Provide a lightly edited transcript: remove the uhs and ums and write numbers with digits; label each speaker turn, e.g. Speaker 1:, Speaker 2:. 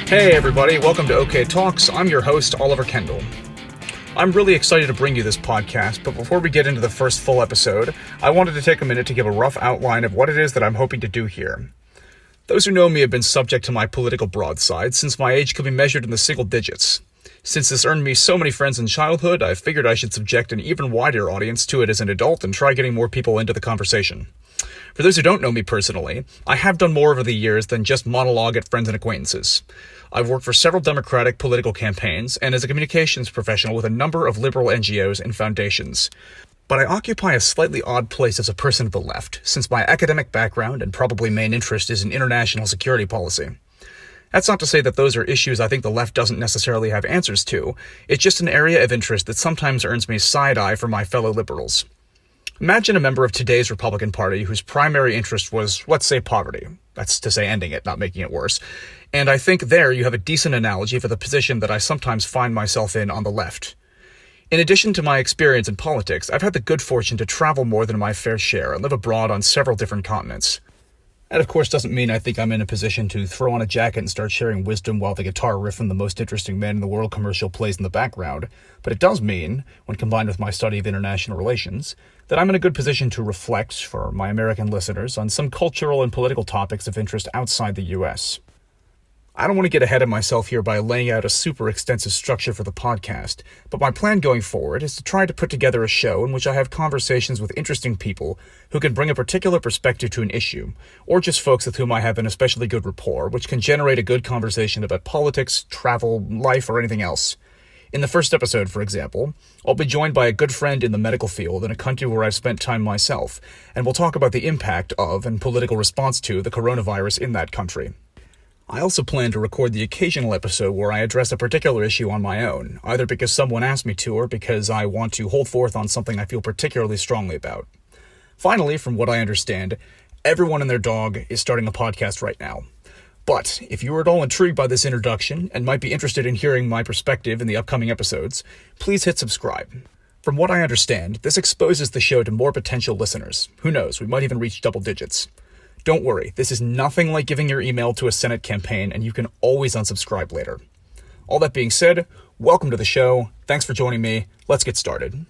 Speaker 1: Hey everybody, welcome to OK Talks. I'm your host, Oliver Kendall. I'm really excited to bring you this podcast, but before we get into the first full episode, I wanted to take a minute to give a rough outline of what it is that I'm hoping to do here. Those who know me have been subject to my political broadside since my age could be measured in the single digits. Since this earned me so many friends in childhood, I figured I should subject an even wider audience to it as an adult and try getting more people into the conversation. For those who don't know me personally, I have done more over the years than just monologue at friends and acquaintances. I've worked for several Democratic political campaigns and as a communications professional with a number of liberal NGOs and foundations. But I occupy a slightly odd place as a person of the left, since my academic background and probably main interest is in international security policy. That's not to say that those are issues I think the left doesn't necessarily have answers to. It's just an area of interest that sometimes earns me side-eye from my fellow liberals. Imagine a member of today's Republican Party whose primary interest was, let's say, poverty. That's to say ending it, not making it worse. And I think there you have a decent analogy for the position that I sometimes find myself in on the left. In addition to my experience in politics, I've had the good fortune to travel more than my fair share and live abroad on several different continents. That, of course, doesn't mean I think I'm in a position to throw on a jacket and start sharing wisdom while the guitar riff from the most interesting man in the world commercial plays in the background, but it does mean, when combined with my study of international relations, that I'm in a good position to reflect, for my American listeners, on some cultural and political topics of interest outside the U.S. I don't want to get ahead of myself here by laying out a super extensive structure for the podcast, but my plan going forward is to try to put together a show in which I have conversations with interesting people who can bring a particular perspective to an issue, or just folks with whom I have an especially good rapport, which can generate a good conversation about politics, travel, life, or anything else. In the first episode, for example, I'll be joined by a good friend in the medical field in a country where I've spent time myself, and we'll talk about the impact of and political response to the coronavirus in that country. I also plan to record the occasional episode where I address a particular issue on my own, either because someone asked me to or because I want to hold forth on something I feel particularly strongly about. Finally, from what I understand, everyone and their dog is starting a podcast right now. But if you are at all intrigued by this introduction and might be interested in hearing my perspective in the upcoming episodes, please hit subscribe. From what I understand, this exposes the show to more potential listeners. Who knows, we might even reach double digits. Don't worry, this is nothing like giving your email to a Senate campaign, and you can always unsubscribe later. All that being said, welcome to the show. Thanks for joining me. Let's get started.